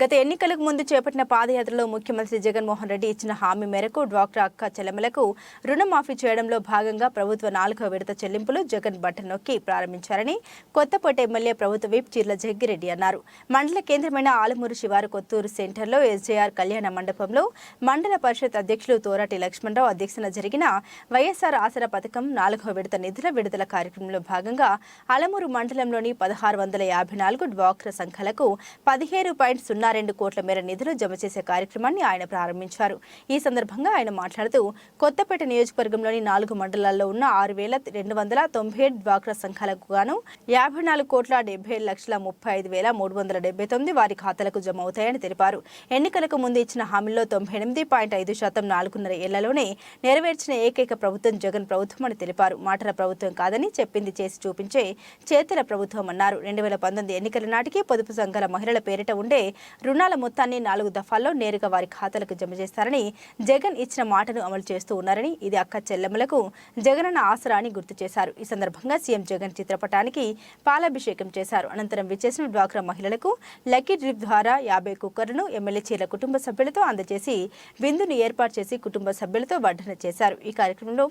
గత ఎన్నికలకు ముందు చేపట్టిన పాదయాత్రలో ముఖ్యమంత్రి జగన్మోహన్ రెడ్డి ఇచ్చిన హామీ మేరకు డ్వాక్రా అక్క చెల్లెమ్మలకు రుణమాఫీ చేయడంలో భాగంగా ప్రభుత్వ 4వ విడత చెల్లింపులు జగన్ బటన్ నొక్కి ప్రారంభించారని కొత్తపేట ఎమ్మెల్యే ప్రభుత్వ విప్ చీర్ల జగ్గిరెడ్డి అన్నారు. మండల కేంద్రమైన ఆలమూరు శివారు కొత్తూరు సెంటర్లో ఎస్జేఆర్ కళ్యాణ మండపంలో మండల పరిషత్ అధ్యక్షులు తోరాటి లక్ష్మణరావు అధ్యక్షతన జరిగిన వైఎస్ఆర్ ఆసరా పథకం 4వ విడత నిధుల విడుదల కార్యక్రమంలో భాగంగా ఆలమూరు మండలంలోని 1654 డ్వాక్రా సంఘాలకు 17.02 కోట్ల మేర నిధులు జమ చేసే కార్యక్రమాన్ని ఆయన ప్రారంభించారు. ఈ సందర్భంగా ఆయన మాట్లాడుతూ కొత్తపేట నియోజకవర్గంలోని 4 మండలాల్లో ఉన్న 6,297 డ్వాక్రా సంఘాలకు గాను 54,77,35,379 వారి ఖాతాలకు జమ అవుతాయని తెలిపారు. ఎన్నికలకు ముందు ఇచ్చిన హామీల్లో 98.5% 4.5 ఏళ్లలోనే నెరవేర్చిన ఏకైక ప్రభుత్వం జగన్ ప్రభుత్వం అని తెలిపారు. మాటల ప్రభుత్వం కాదని చెప్పింది చేసి చూపించే చేతుల ప్రభుత్వం అన్నారు. 2019 ఎన్నికల నాటికి పొదుపు సంఘాల మహిళల పేరిట ఉండే రుణాల మొత్తాన్ని 4 దఫాల్లో నేరుగా వారి ఖాతాలకు జమ చేస్తారని, జగన్ ఇచ్చిన మాటను అమలు చేస్తూ ఉన్నారని, ఇది అక్క చెల్లెమ్మలకు జగనన్న ఆసరా అని గుర్తు చేశారు. ఈ సందర్భంగా సీఎం జగన్ చిత్రపటానికి పాలాభిషేకం చేశారు. అనంతరం విచ్చేసిన డ్వాక్రా మహిళలకు లక్కీ డ్రిప్ ద్వారా 50 కుక్కర్లను ఎమ్మెల్యే చీర్ల కుటుంబ సభ్యులతో అందజేసి విందును ఏర్పాటు చేసి కుటుంబ సభ్యులతో వడ్డన చేశారు. ఈ కార్యక్రమంలో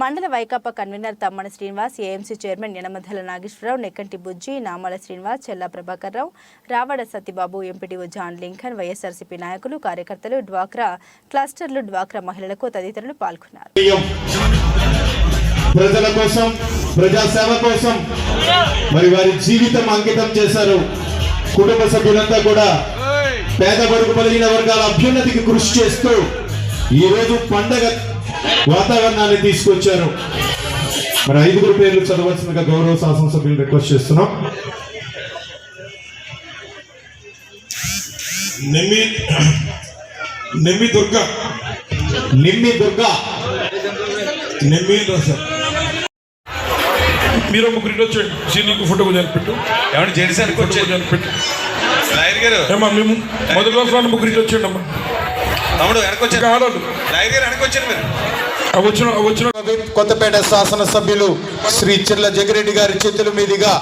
మండల వైకాపా convener Tammana Srinivas, AMC chairman Yanamadala Nageswararao, Nekkanti Bujji, Namala Srinivas, Chella Prabhakar Rao, Ravada Satyababu, MPTO John Lincoln, YSRCP నాయకులు, కార్యకర్తలు, డ్వాక్రా క్లస్టర్లు, డ్వాక్రా మహిళలకు తదితరులు పాల్గొన్నారు. ప్రజల కోసం, ప్రజాసేవ కోసం మరి వారి జీవితం అంకితం చేశారు. కుటుంబ సభ్యులంతా కూడా పేద బడుగు బలహీన వర్గాల అభ్యున్నతికి కృషి చేస్తూ ఈ రోజు పండగ వాతావరణాన్ని తీసుకొచ్చారు. మరి 5 పేర్లు చదవాల్సిందిగా గౌరవ శాసనసభ్యులు రిక్వెస్ట్ చేస్తున్నాం. నిమ్మి దుర్గా మీరు ముగ్గురిలో వచ్చండి. నీకు ఫోటో పెట్టు. ఏమన్నా జెంట్సానికి వచ్చి పెట్టు. లాయర్ గారు ఏమా మేము మొదటి రోజు ముగ్గురిలో వచ్చండి అమ్మా. తమ్ముడు వెనకొచ్చారు. ఆడాలి లాయర్ గారు వెనకొచ్చారు. మీరు వచ్చిన కొత్తపేట శాసనసభ్యులు శ్రీ చీర్ల జగ్గిరెడ్డి గారి చేతుల మీదుగా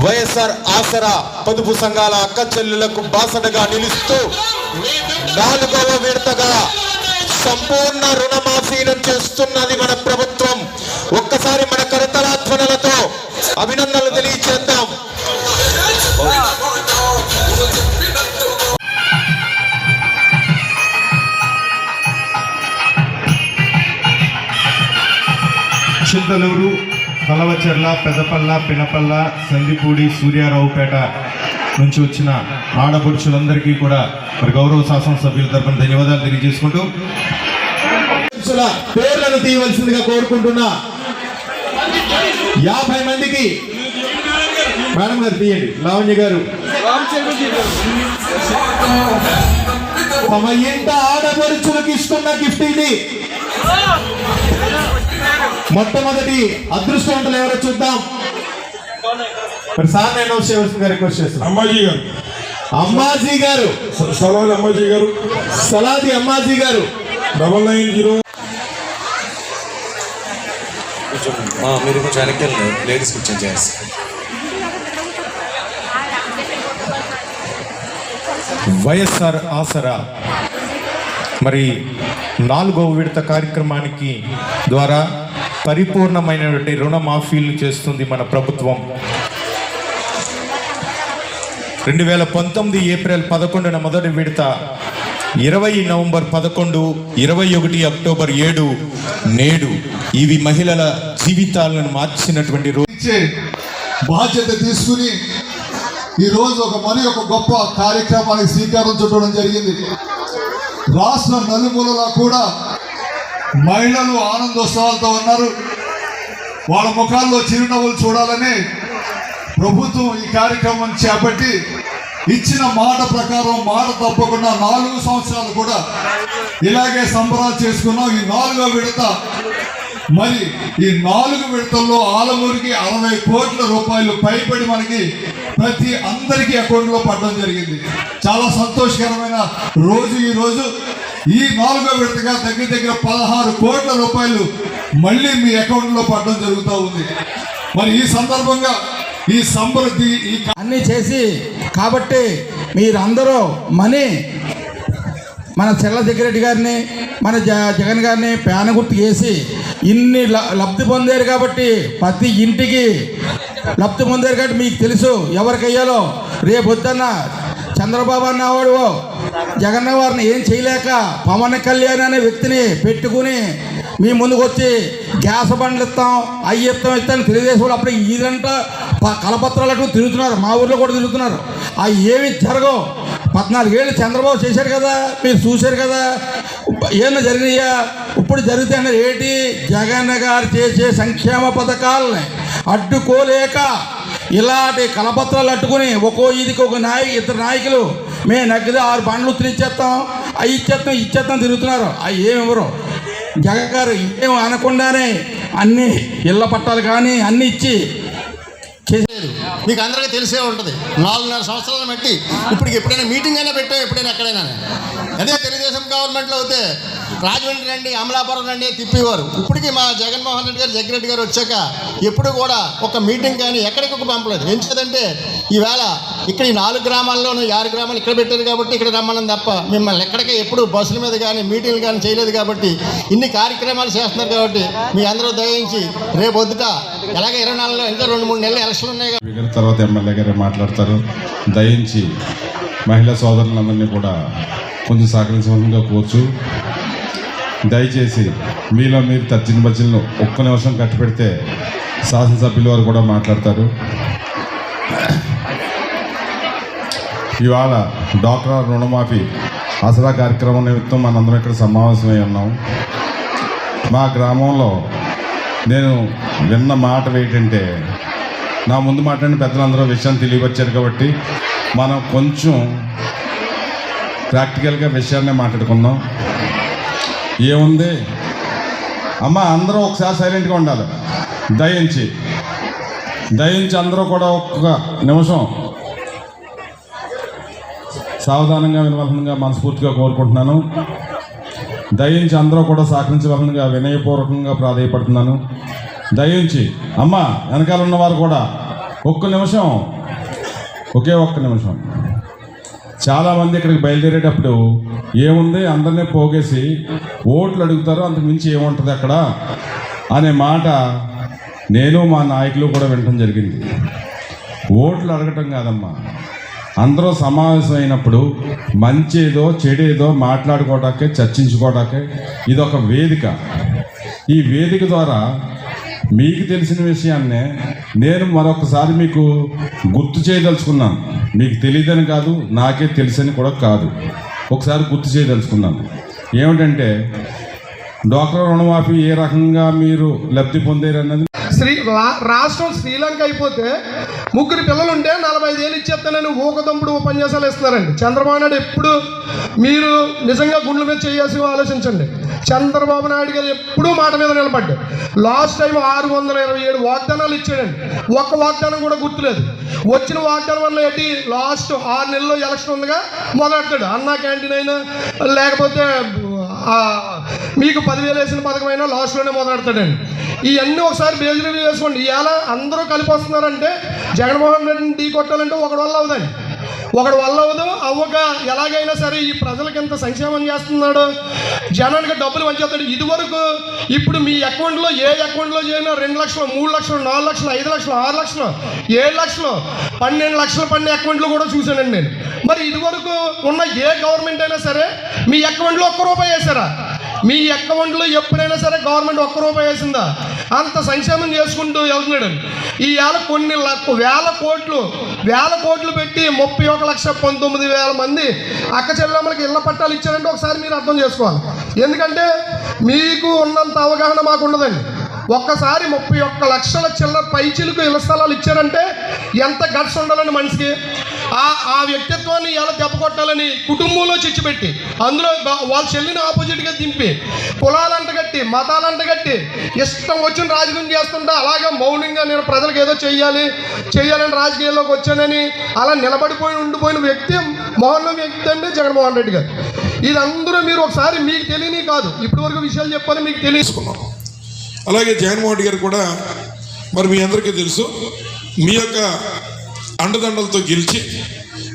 వైఎస్ఆర్ ఆసరా పొదుపు సంఘాల అక్క చెల్లెలకు బాసటగా నిలుస్తూ 4వ విడతగా సంపూర్ణ రుణమాఫీను చేస్తున్నది మన ప్రభుత్వం. ఒక్కసారి మన కరతలాధ్వనులతో అభినందనలు తెలియజేద్దాం. చింతలూరు, కలవచెర్ల, పెదపల్ల, పినపల్ల, సందిపూడి, సూర్యారావుపేట నుంచి వచ్చిన ఆడపడుచులందరికీ కూడా మరి గౌరవ శాసనసభ్యుల తరపున ధన్యవాదాలు తెలియజేసుకుంటూ పేర్లను తీయవలసిందిగా కోరుకుంటున్నా. 50 మందికి మేడం గారు తీయండి. లావణ్య గారు తమ ఇంట ఆడపడుచులకు ఇస్తున్న గిఫ్ట్ ఇది. మొట్టమొదటి అదృష్టవంతులు ఎవరో చూద్దాం. సార్ నేను రిక్వెస్ట్ చేస్తాను. అమ్మాజీ గారు సలాది అమ్మాజీ గారు 990. మీరు కొంచెం వెనక్కి లేడీస్కి ఇచ్చేది. వైఎస్ఆర్ ఆసరా మరి 4వ విడత కార్యక్రమానికి ద్వారా పరిపూర్ణమైనటువంటి రుణమాఫీలు చేస్తుంది మన ప్రభుత్వం. 2019 ఏప్రిల్ 11న మొదటి విడత, 20 నవంబర్ 11, 21 అక్టోబర్ 7 నేడు ఇవి మహిళల జీవితాలను మార్చినటువంటి బాధ్యత తీసుకుని ఈరోజు ఒక గొప్ప కార్యక్రమానికి శ్రీకారం చుట్టడం జరిగింది. రాష్ట్ర నలుమూలలా కూడా మహిళలు ఆనందోత్సవాలతో ఉన్నారు. వాళ్ళ ముఖాల్లో చిరునవ్వులు చూడాలని ప్రభుత్వం ఈ కార్యక్రమం చేపట్టి ఇచ్చిన మాట ప్రకారం మాట తప్పకుండా 4 సంవత్సరాలు కూడా ఇలాగే సంబరాలు చేసుకున్నాం. ఈ 4వ విడత మరి ఈ 4 విడతల్లో ఆలమూరికి 60 కోట్ల రూపాయలు పైబడి మనకి అందరికీ అకౌంట్లో పడడం జరిగింది. చాలా సంతోషకరమైన రోజు ఈ రోజు. ఈ 4వ విడతగా దగ్గర 16 కోట్ల రూపాయలు మళ్ళీ మీ అకౌంట్లో పడడం జరుగుతూ ఉంది. మరి ఈ సందర్భంగా ఈ సమృద్ధి అన్ని చేసి కాబట్టి మీరందరూ మన చెల్ల జగ్గిరెడ్డి గారిని మన జగన్ గారిని పేన గుర్తు వేసి ఇన్ని లబ్ధి పొందారు కాబట్టి ప్రతి ఇంటికి లబ్ధి పొందారు కాబట్టి మీకు తెలుసు ఎవరికి అయ్యాలో. రేపు వద్దన్న చంద్రబాబు అన్నవాడు జగన్ వారిని ఏం చేయలేక పవన్ కళ్యాణ్ అనే వ్యక్తిని పెట్టుకుని మీ ముందుకు వచ్చి గ్యాస్ బండ్లు ఇస్తాం అవి ఇస్తాం తెలుగుదేశం వాళ్ళు అప్పుడు ఇదంతా కలపత్రాలు అటు తిరుగుతున్నారు, మా ఊర్లో కూడా తిరుగుతున్నారు. అవి ఏమి జరగవు. 14 ఏళ్ళు చంద్రబాబు చేశారు కదా, మీరు చూశారు కదా, ఏమన్నా జరిగినాయా? ఇప్పుడు జరుగుతాయి అన్నారు ఏంటి? జగన్ గారు చేసే సంక్షేమ పథకాలని అడ్డుకోలేక ఇలాంటి కలపత్రాలు అట్టుకుని ఒక్కో ఇదికి ఒక ఇద్దరు నాయకులు మేము నగ్గితే 6 బండ్లు ఇచ్చేస్తాం అవి ఇచ్చేస్తాం తిరుగుతున్నారు. అవి ఏమి ఇవ్వరు. జగన్ గారు ఏం అనకుండానే అన్ని ఇళ్ల పట్టాలు కానీ అన్ని ఇచ్చి చేసేది మీకు అందరికీ తెలిసే ఉంటుంది. 4.5 సంవత్సరాలను బట్టి ఇప్పటికి ఎప్పుడైనా మీటింగ్ అయినా పెట్టాం, ఎప్పుడైనా ఎక్కడైనా. అదే తెలుగుదేశం గవర్నమెంట్లో అయితే రాజమండ్రి రండి, అమలాపురం రండి తిప్పేవారు. ఇప్పటికీ మా జగన్మోహన్ రెడ్డి గారు జగ్గిరెడ్డి గారు వచ్చాక ఎప్పుడు కూడా ఒక మీటింగ్ కానీ ఎక్కడికి ఒక పంపలేదు. ఎందుకంటే ఈవేళ ఇక్కడ ఈ 4 గ్రామాల్లోనూ 6 గ్రామాలు ఇక్కడ పెట్టారు కాబట్టి ఇక్కడ రమ్మనం తప్ప మిమ్మల్ని ఎక్కడికి ఎప్పుడు బస్సుల మీద కానీ మీటింగ్లు కానీ చేయలేదు. కాబట్టి ఇన్ని కార్యక్రమాలు చేస్తున్నారు. కాబట్టి మీ అందరూ దయించి రేపు వద్దుట ఎలాగే 24లో ఇంకా 2-3 నెలలు ఎలక్షన్లు ఉన్నాయి. తర్వాత ఎమ్మెల్యే గారు మాట్లాడతారు. దయించి మహిళా సోదరులందరినీ కూడా కొంచెం సహకరించవలసిందిగా కోర్చు. దయచేసి మీలో మీరు తర్జన భర్జనలు ఒక్క నిమిషం కట్టిపెడితే శాసనసభ్యుల వారు కూడా మాట్లాడతారు. ఇవాళ డ్వాక్రా రుణమాఫీ ఆసరా కార్యక్రమం నిమిత్తం మనందరం ఇక్కడ సమావేశమై ఉన్నాం. మా గ్రామంలో నేను విన్న మాట ఏంటంటే, నా ముందు మాట్లాడిన పెద్దలందరూ విషయాన్ని తెలియవచ్చారు కాబట్టి మనం కొంచెం ప్రాక్టికల్గా విషయాన్నే మాట్లాడుకుందాం. ఏముంది అమ్మ, అందరూ ఒకసారి సైలెంట్గా ఉండాలి. దయించి అందరూ కూడా ఒక్క నిమిషం సావధానంగా వినవలసిందిగా మనస్ఫూర్తిగా కోరుకుంటున్నాను. దయించి అందరూ కూడా సహకరించవలసిందిగా వినయపూర్వకంగా ప్రాధేయపడుతున్నాను. దయించి అమ్మ వెనకాల ఉన్నవారు కూడా ఒక్క నిమిషం, ఒకే ఒక్క నిమిషం. చాలామంది ఇక్కడికి బయలుదేరేటప్పుడు ఏముంది అందరినీ పోగేసి ఓట్లు అడుగుతారు, అంతకు మించి ఏముంటుంది అక్కడ అనే మాట నేను మా నాయకులు కూడా వినటం జరిగింది. ఓట్లు అడగటం కాదమ్మా, అందరూ సమావేశం అయినప్పుడు మంచేదో చెడేదో మాట్లాడుకోవడానికే, చర్చించుకోవడానికే ఇదొక వేదిక. ఈ వేదిక ద్వారా మీకు తెలిసిన విషయాన్నే నేను మరొకసారి మీకు గుర్తు చేయదలుచుకున్నాను. మీకు తెలియదని కాదు, నాకే తెలుసని కూడా కాదు, ఒకసారి గుర్తు చేయదలుచుకున్నాను. ఏమిటంటే డ్వాక్రా రుణమాఫీ ఏ రకంగా మీరు లబ్ధి పొందారన్నది. రాష్ట్రం శ్రీలంక అయిపోతే 3 పిల్లలు ఉంటే 45 ఏళ్ళు ఇచ్చేస్తానని ఊకదంపుడు ఉపన్యాసాలు ఇస్తున్నారండి. చంద్రబాబు నాయుడు ఎప్పుడు మీరు నిజంగా గుండెల మీద చేయాల్సి ఆలోచించండి. చంద్రబాబు నాయుడు గారు ఎప్పుడూ మాట మీద నిలబడ్డాడు. లాస్ట్ టైం 627 వాగ్దానాలు ఇచ్చాడండి. ఒక్క వాగ్దానం కూడా గుర్తులేదు. వచ్చిన వాగ్దానం వల్ల ఏంటి, లాస్ట్ 6 నెలల్లో ఎలక్షన్ ఉందిగా మొదలెడతాడు. అన్నా క్యాంటీన్ అయినా లేకపోతే మీకు 10,000 వేసిన పథకమైనా లాస్ట్లోనే మొదలెడతాడండి. ఇవన్నీ ఒకసారి బేజ్ రివ్యూ చేసుకోండి. ఇవాళ అందరూ కలిపి వస్తున్నారంటే జగన్మోహన్ రెడ్డిని ఢీ కొట్టాలంటే ఒకటి వల్ల అవుదండి, ఒకటి వల్ల అవ్వదు. అవ్వక ఎలాగైనా సరే ఈ ప్రజలకి ఎంత సంక్షేమం చేస్తున్నాడు, జనానికి డబ్బులు పంచేస్తాడు. ఇదివరకు ఇప్పుడు మీ అకౌంట్లో ఏ అకౌంట్లో చేసినా 2 లక్షలు, 3 లక్షలు, 4 లక్షలు, 5 లక్షలు, 6 లక్షలు, 7 లక్షలు, 12 లక్షలు పడిన అకౌంట్లు కూడా చూశానండి నేను. మరి ఇదివరకు ఉన్న ఏ గవర్నమెంట్ అయినా సరే మీ అకౌంట్లో 1 రూపాయి వేసారా? మీ అకౌంట్లో ఎప్పుడైనా సరే గవర్నమెంట్ 1 రూపాయి వేసిందా? అంత సంక్షేమం చేసుకుంటూ వెళ్తున్నాడు. ఈవేళ కొన్ని వేల కోట్లు పెట్టి 31,19,000 మంది అక్క చెల్లెమ్మలకి ఇళ్ల పట్టాలు ఇచ్చారంటే ఒకసారి మీరు అర్థం చేసుకోవాలి. ఎందుకంటే మీకు ఉన్నంత అవగాహన మాకు ఉండదండి. ఒక్కసారి 31 లక్షల చిల్లర పైచిలకు ఇళ్ల స్థలాలు ఇచ్చారంటే ఎంత గట్స్ ఉండాలని మనిషికి. ఆ వ్యక్తిత్వాన్ని ఎలా దెబ్బ కొట్టాలని కుటుంబంలో చిచ్చుపెట్టి అందులో వాళ్ళ చెల్లిని ఆపోజిట్గా దింపి కులాలంట కట్టి మతాలంట కట్టి ఇష్టం వచ్చిన రాజకీయం చేస్తుంటా అలాగే మౌనంగా నేను ప్రజలకు ఏదో చెయ్యాలని రాజకీయాల్లోకి వచ్చానని అలా నిలబడిపోయి ఉండిపోయిన వ్యక్తి మోహన్ వ్యక్తి అంటే జగన్మోహన్ రెడ్డి గారు. ఇది అందరూ మీరు ఒకసారి మీకు తెలియని కాదు, ఇప్పటి వరకు విషయాలు చెప్పాలి మీకు తెలుసుకున్నాం. అలాగే జగన్మోహన్ రెడ్డి గారు కూడా మరి మీ అందరికీ తెలుసు, మీ యొక్క అండదండలతో గెలిచి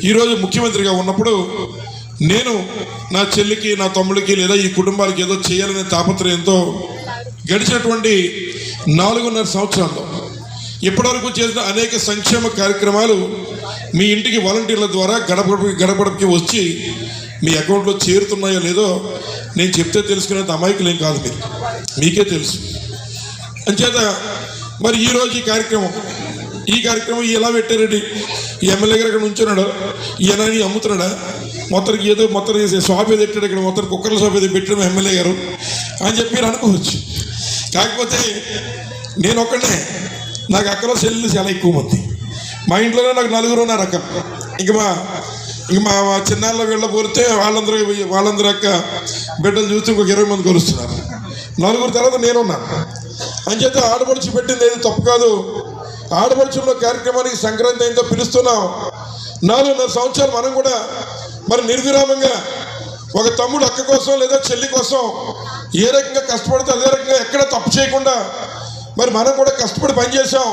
ఈరోజు ముఖ్యమంత్రిగా ఉన్నప్పుడు నేను నా చెల్లికి, నా తమ్ముడికి లేదా ఈ కుటుంబాలకి ఏదో చేయాలనే తాపత్రయంతో గడిచినటువంటి 4.5 సంవత్సరాల్లో ఇప్పటివరకు చేసిన అనేక సంక్షేమ కార్యక్రమాలు మీ ఇంటికి వాలంటీర్ల ద్వారా గడపడకి వచ్చి మీ అకౌంట్లో చేరుతున్నాయో లేదో నేను చెప్తే తెలుసుకునేంత అమాయకులేం కాదు మీరు, మీకే తెలుసు. అంచేత మరి ఈరోజు ఈ కార్యక్రమం ఎలా పెట్టారండి? ఈ ఎమ్మెల్యే గారు ఇక్కడ ఉంచున్నాడు, ఈయన అమ్ముతున్నాడా, మొత్తం షాప్ ఏదో పెట్టాడు, ఇక్కడ మొత్తం కుక్కర్ల షాప్ ఏదో పెట్టడం ఎమ్మెల్యే గారు అని చెప్పి మీరు అనుకోవచ్చు. కాకపోతే నేను ఒక్కడే, నాకు అక్కలో చెల్లెలు చాలా ఎక్కువ మంది, మా ఇంట్లోనే నాకు 4 ఉన్నారు అక్క. ఇంక మా చిన్నాళ్ళ వీళ్ళ పోలితే వాళ్ళందరూ అక్క బిడ్డలు చూస్తే ఇంకొక 20 మంది కొలుస్తున్నారు. 4 తర్వాత నేనున్నాను. అంచేత ఆడపడుచు పెట్టింది ఏది తప్పు కాదు. ఆడపడుచున్న కార్యక్రమానికి సంక్రాంతి అయిందో పిలుస్తున్నాం. 4.5 సంవత్సరాలు మనం కూడా మరి నిర్విరామంగా ఒక తమ్ముడు అక్క కోసం లేదా చెల్లి కోసం ఏ రకంగా కష్టపడితే అదే రకంగా ఎక్కడ తప్పు చేయకుండా మరి మనం కూడా కష్టపడి పనిచేసాం.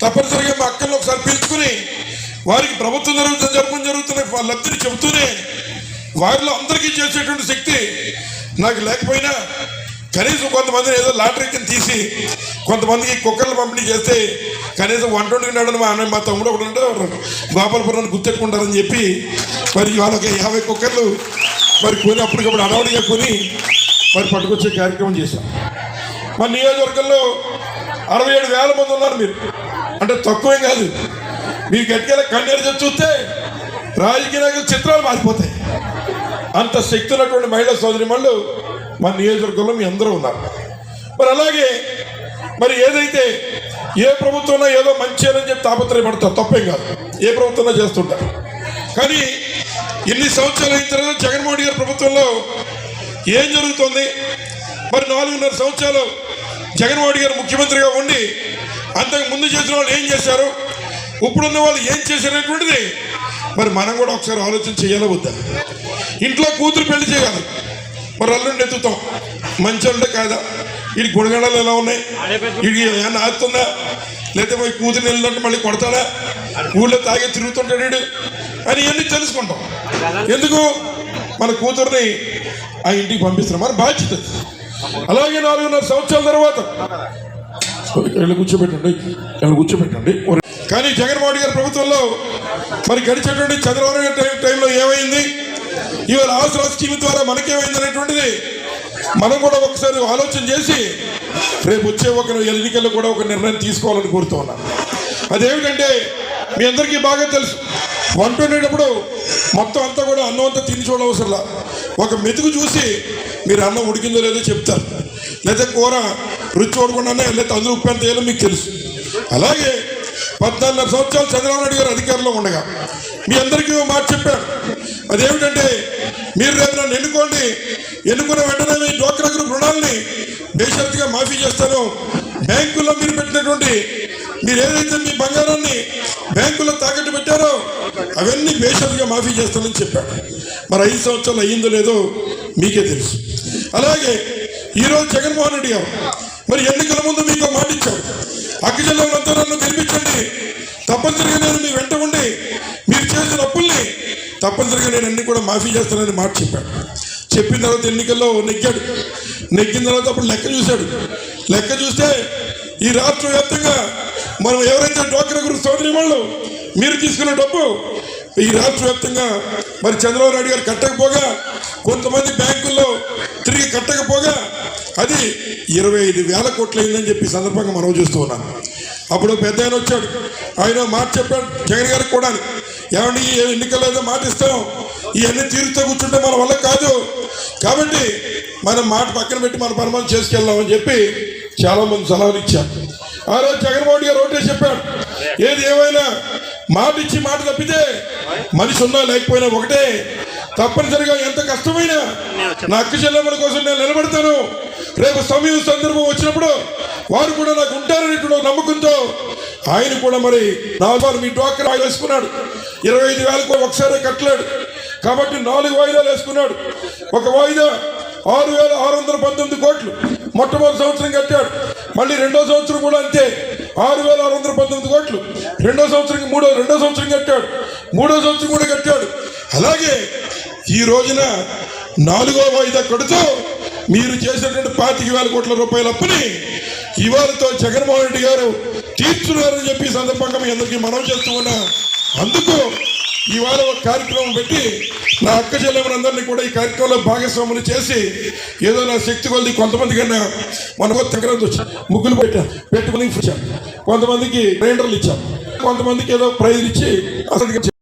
తప్పనిసరిగా మా అక్కలను ఒకసారి పిలుచుకుని వారికి ప్రభుత్వం జరుగుతున్న లబ్ధిని చెబుతూనే వారిలో అందరికీ చేసేటువంటి శక్తి నాకు లేకపోయినా కనీసం కొంతమందిని ఏదో లాటరీ కింద తీసి కొంతమందికి కుక్కర్లు పంపిణీ చేస్తే కనీసం 120 నాడు మా తమ్ముడు ఒకటి ఉంటే గోపాలపురాన్ని గుర్తెట్టుకుంటారని చెప్పి మరి వాళ్ళకి 50 కుక్కర్లు మరి కొని అప్పటికప్పుడు అడవడిగా కొని మరి పట్టుకొచ్చే కార్యక్రమం చేశాం. మన నియోజకవర్గంలో 67,000 మంది ఉన్నారు. మీరు అంటే తక్కువేం కాదు. మీరు గట్టిగా కన్నీరు చేసి చూస్తే రాజకీయ నాయకుల చిత్రాలు మారిపోతాయి. అంత శక్తి ఉన్నటువంటి మహిళా సోదరిమణులు మన నియోజకవర్గంలో మీ అందరూ ఉన్నారు. మరి అలాగే మరి ఏదైతే ఏ ప్రభుత్వంలో ఏదో మంచి అని చెప్పి తాపత్రయపడతారు, తప్పేం కాదు, ఏ ప్రభుత్వంలో చేస్తుంటారు. కానీ ఇన్ని సంవత్సరాలు అయిన తర్వాత జగన్మోహన్ గారి ప్రభుత్వంలో ఏం జరుగుతుంది? మరి 4.5 సంవత్సరాలు జగన్మోహన్ గారు ముఖ్యమంత్రిగా ఉండి అంతకు ముందు చేసిన వాళ్ళు ఏం చేశారు, ఇప్పుడున్న వాళ్ళు ఏం చేశారనేటువంటిది మరి మనం కూడా ఒకసారి ఆలోచన చేయాలా వద్దా? ఇంట్లో కూతురు పెళ్లి చేయాలి, మరి అల్లుండి ఎత్తుతాం, మంచి అంటే కాదా? వీడి గుణగణాలు ఎలా ఉన్నాయి, వీడికి ఏమన్నా ఆగుతుందా, లేకపోతే పోయి కూతురు వెళ్ళినట్టు మళ్ళీ కొడతాడా, ఊళ్ళో తాగే తిరుగుతుంటాడు వీడు అని ఇవన్నీ తెలుసుకుంటాం. ఎందుకు? మన కూతుర్ని ఆ ఇంటికి పంపిస్తున్నాం, మన బాధ్యత. అలాగే 4.5 సంవత్సరాల తర్వాత కూర్చోబెట్టండి. కానీ జగన్మోహన్ గారి ప్రభుత్వంలో మరి గడిచేటువంటి చంద్రబాబు గారి టైంలో ఏమైంది, ఇవాళ ఆసరా స్కీమ్ ద్వారా మనకేమైంది అనేటువంటిది మనం కూడా ఒకసారి ఆలోచన చేసి రేపు వచ్చే ఒక ఎన్నికల్లో కూడా ఒక నిర్ణయం తీసుకోవాలని కోరుతూ ఉన్నాను. అదేమిటంటే మీ అందరికీ బాగా తెలుసు, వంట వండేటప్పుడు మొత్తం అంతా కూడా అన్నం అంతా తిని చూడవసరంలా, ఒక మెతుకు చూసి మీరు అన్నం ఉడికిందో లేదో చెప్తారు, లేదా కూర రుచి చూడకుండానే లేదా అందులో ఉప్పు ఎంత వేయాలో మీకు తెలుసు. అలాగే 14.5 సంవత్సరాలు చంద్రబాబు నాయుడు గారు అధికారంలో ఉండగా మీ అందరికీ మాట చెప్పారు. అదేమిటంటే మీరు రేపు నన్ను ఎన్నుకున్న వెంటనే మీ డ్వాక్రా గ్రూప్ రుణాలని బేషరతుగా మాఫీ చేస్తాను, బ్యాంకుల్లో మీరు పెట్టినటువంటి మీరు ఏదైతే మీ బంగారాన్ని బ్యాంకుల్లో తాకట్టు పెట్టారో అవన్నీ బేషరతుగా మాఫీ చేస్తానని చెప్పాడు. మరి 5 సంవత్సరాలు అయ్యిందో లేదో మీకే తెలుసు. అలాగే ఈరోజు జగన్మోహన్ రెడ్డి గారు మరి ఎన్నికల ముందు మీకు మాట ఇచ్చారు, అక్క జిల్లాలంతా నన్ను గెలిపించండి, తప్పనిసరిగా నేను మీ వెంట ఉండి మీరు చేసిన అప్పుల్ని తప్పనిసరిగా నేను అన్ని కూడా మాఫీ చేస్తానని మాట చెప్పాడు. చెప్పిన తర్వాత ఎన్నికల్లో నెగ్గిన తర్వాత అప్పుడు లెక్క చూస్తే ఈ రాష్ట్ర వ్యాప్తంగా మనం ఎవరైతే డ్వాక్రా గ్రూప్ సోదరి వాళ్ళు మీరు తీసుకున్న డబ్బు ఈ రాష్ట్ర వ్యాప్తంగా మరి చంద్రబాబు నాయుడు గారు కట్టకపోగా, కొంతమంది బ్యాంకుల్లో తిరిగి కట్టకపోగా అది 25,000 కోట్లు అయిందని చెప్పి సందర్భంగా మనం చూస్తూ ఉన్నాను. అప్పుడు పెద్ద ఆయన వచ్చాడు, ఆయన మాట చెప్పాడు జగన్ గారికి కూడా, ఏమండి ఈ ఎన్నికల్లో ఏదో మాట ఇస్తాం, ఇవన్నీ తీరుతో కూర్చుంటే మన వల్ల కాదు, కాబట్టి మనం మాట పక్కన పెట్టి మన పరమాన్ని చేసుకెళ్దామని చెప్పి చాలామంది సలహాలు ఇచ్చారు. ఆ రోజు జగన్మోహన్ గారు ఒకటే చెప్పాడు, ఏది ఏమైనా మాట ఇచ్చి మాట తప్పితే మనిషి ఉన్నా లేకపోయినా ఒకటే, తప్పనిసరిగా ఎంత కష్టమైనా నా అక్క చెల్లెమ్మల కోసం నేను నిలబడతాను, రేపు సమయం సందర్భం వచ్చినప్పుడు వారు కూడా నాకు ఉంటారనేటువంటి నమ్మకంతో ఆయన కూడా మరి 4 మీ డ్వాక్రా వేసుకున్నాడు. 25,000 ఒకసారి కట్టలేడు కాబట్టి 4 వాయిదాలు వేసుకున్నాడు. ఒక వాయిదా 6,619 కోట్లు మొట్టమొదటి సంవత్సరం కట్టాడు, మళ్ళీ రెండో సంవత్సరం కూడా అంతే 6,619 కోట్లు. రెండో సంవత్సరం కట్టాడు. మూడో సంవత్సరం కూడా కట్టాడు. అలాగే ఈ రోజున 4వ వాయిదా కడుతూ మీరు చేసినటువంటి 25,000 కోట్ల రూపాయల అప్పుని ఇవాళతో జగన్మోహన్ రెడ్డి గారు తీర్చున్నారని చెప్పి ఈ సందర్భంగా మీ అందరికీ మనవి చేస్తూ ఉన్నా. అందుకు ఇవాళ ఒక కార్యక్రమం పెట్టి నా అక్క చెల్లెమనందరినీ కూడా ఈ కార్యక్రమంలో భాగస్వాములు చేసి ఏదో నా శక్తి కొద్ది కొంతమంది కన్నా మనకు సంక్రాంతి వచ్చాం, ముగ్గులు పెట్టుకుని ఇచ్చాం, కొంతమందికి గ్రైండర్లు ఇచ్చాం, కొంతమందికి ఏదో ప్రైజ్ ఇచ్చి అసలు